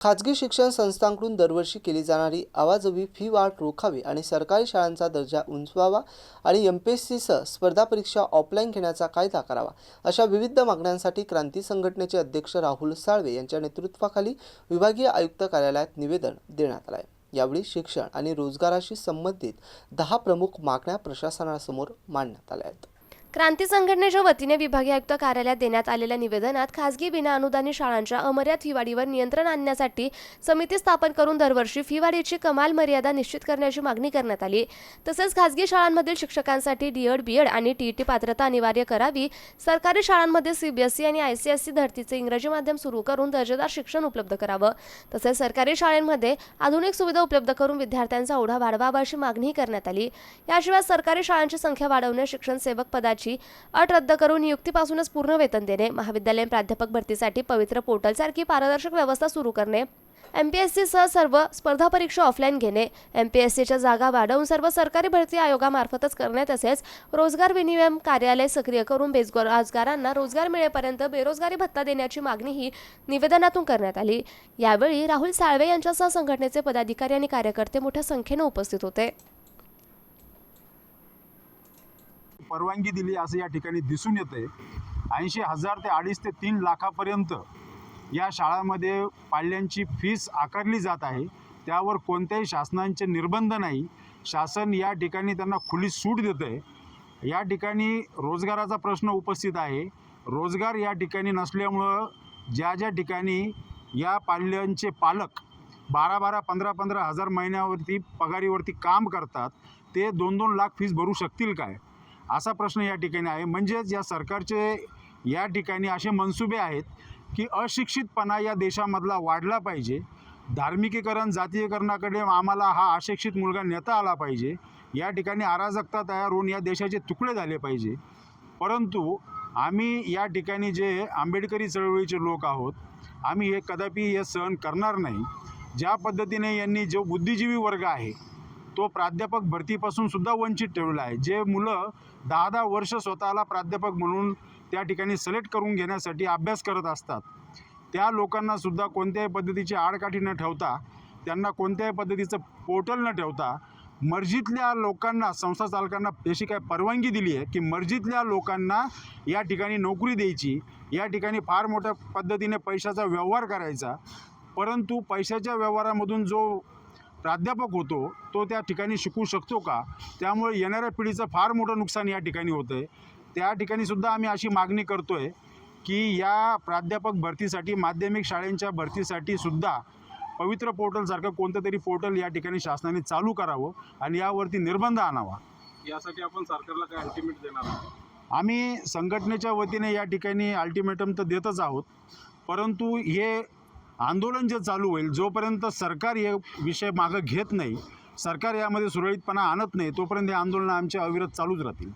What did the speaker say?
खाजगी शिक्षण संस्थांकडून दरवर्षी केली जाणारी आवाजवी फी वाढ रोखावी आणि सरकारी शाळांचा दर्जा उंचवावा आणि एमपीएससीसह स्पर्धा परीक्षा ऑफलाईन घेण्याचा कायदा करावा अशा विविध मागण्यांसाठी क्रांती संघटनेचे अध्यक्ष राहुल साळवे यांच्या नेतृत्वाखाली विभागीय आयुक्त कार्यालयात निवेदन देण्यात आले आहे। यावेळी शिक्षण आणि रोजगाराशी संबंधित 10 प्रमुख मागण्या प्रशासनासमोर मांडण्यात आल्या आहेत। क्रांती संघटनेच्या वतीने विभागीय आयुक्त कार्यालयात देण्यात आलेल्या निवेदनात खासगी विनाअनुदानित शाळांच्या अमर्याद फीवाढीवर नियंत्रण आणण्यासाठी समिती स्थापन करून दरवर्षी फीवाढीची कमाल मर्यादा निश्चित करण्याची मागणी करण्यात आली। तसेच खासगी शाळांमधील शिक्षकांसाठी डीएड, बीएड आणि टीईटी पात्रता अनिवार्य करावी। सरकारी शाळांमध्ये सीबीएसई आणि आयसीएसई धर्तीचे इंग्रजी माध्यम सुरू करून दर्जेदार शिक्षण उपलब्ध करावं। तसेच सरकारी शाळांमध्ये आधुनिक सुविधा उपलब्ध करून विद्यार्थ्यांचा ओढा वाढवावा अशी मागणी करण्यात आली। याशिवाय सरकारी शाळांची संख्या वाढवणे, शिक्षण सेवक पदाची अट रद्द करून नियुक्तीपासूनच पूर्ण वेतन देणे, महाविद्यालयीन प्राध्यापक भरतीसाठी पवित्र पोर्टल सारखी पारदर्शक व्यवस्था सुरू करणे, एमपीएससी सह सर्व स्पर्धा परीक्षा ऑफलाईन घेणे, एमपीएससीच्या जागा वाढवून सर्व सरकारी भरती आयोगामार्फतच करणे, तसेच रोजगार विनिमय कार्यालय सक्रिय करून बेरोजगारांना रोजगार मिळेपर्यंत बेरोजगारी भत्ता देण्याची मागणीही निवेदनातून करण्यात आली। यावेळी राहुल साळवे यांच्यासह संघटनेचे पदाधिकारी आणि कार्यकर्ते मोठ्या संख्येने उपस्थित होते। परवानगी दिली असं या ठिकाणी दिसून येते। 80,000 ते 2.5 ते 3 लाखापर्यंत या शाळांमध्ये पाल्यांची फीस आकारली जात आहे। त्यावर कोणत्याही शासनाचे निर्बंध नाही। शासन या ठिकाणी त्यांना खुली सूट देते। या ठिकाणी रोजगाराचा प्रश्न उपस्थित आहे। रोजगार या ठिकाणी नसल्यामुळं ज्या ठिकाणी या पाल्यांचे पालक 12-12, 15-15 हजार महिन्यावरती पगारीवरती काम करतात, ते 2-2 लाख फीस भरू शकतील काय, असा प्रश्न या ठिकाणी आहे। म्हणजेच या सरकारचे या ठिकाणी असे मनसुबे आहेत की अशिक्षितपणा या देशामधला वाढला पाहिजे, धार्मिकीकरण, जातीयकरणाकडे आम्हाला हा अशिक्षित मुलगा नेता आला पाहिजे, या ठिकाणी अराजकता तयार होऊन या देशाचे तुकडे झाले पाहिजे। परंतु आम्ही या ठिकाणी जे आंबेडकरी चळवळीचे लोक आहोत, आम्ही हे कदापि हे सहन करणार नाही। ज्या पद्धतीने यांनी जो बुद्धिजीवी वर्ग आहे तो प्राध्यापक भरतीपासून सुद्धा वंचित ठेवला आहे। जे मुलं 10-10 वर्ष स्वतःला प्राध्यापक म्हणून त्या ठिकाणी सिलेक्ट करून घेण्यासाठी अभ्यास करत असतात, त्या लोकांना सुद्धा कोणत्याही पद्धतीची आडकाठी न ठेवता, त्यांना कोणत्याही पद्धतीचं पोर्टल न ठेवता, मर्जीतल्या लोकांना, संस्था चालकांना अशी काय परवानगी दिली आहे की मर्जीतल्या लोकांना या ठिकाणी नोकरी द्यायची, या ठिकाणी फार मोठ्या पद्धतीने पैशाचा व्यवहार करायचा। परंतु पैशाच्या व्यवहारामधून जो प्राध्यापक होतो तो त्या ठिकाणी शिकू शकतो का? त्यामुळे येणाऱ्या पिढीचं फार मोठं नुकसान या ठिकाणी होतं आहे। त्या ठिकाणी सुद्धा आम्ही अशी मागणी करतो आहे की या प्राध्यापक भरतीसाठी, माध्यमिक शाळांच्या भरतीसाठी सुद्धा पवित्र पोर्टलसारखं कोणतं तरी पोर्टल या ठिकाणी शासनाने चालू करावं आणि यावरती निर्बंध आणावा। यासाठी आपण सरकारला काय अल्टिमेट देणार आहोत? आम्ही संघटनेच्या वतीने या ठिकाणी अल्टिमेटम तर देतच आहोत, परंतु हे आंदोलन जे चालू होईल, जोपर्यंत सरकार हे विषय मागं घेत नाही, सरकार यामध्ये सुरळीतपणा आणत नाही, तोपर्यंत हे आंदोलन आमचे अविरत चालूच राहतील।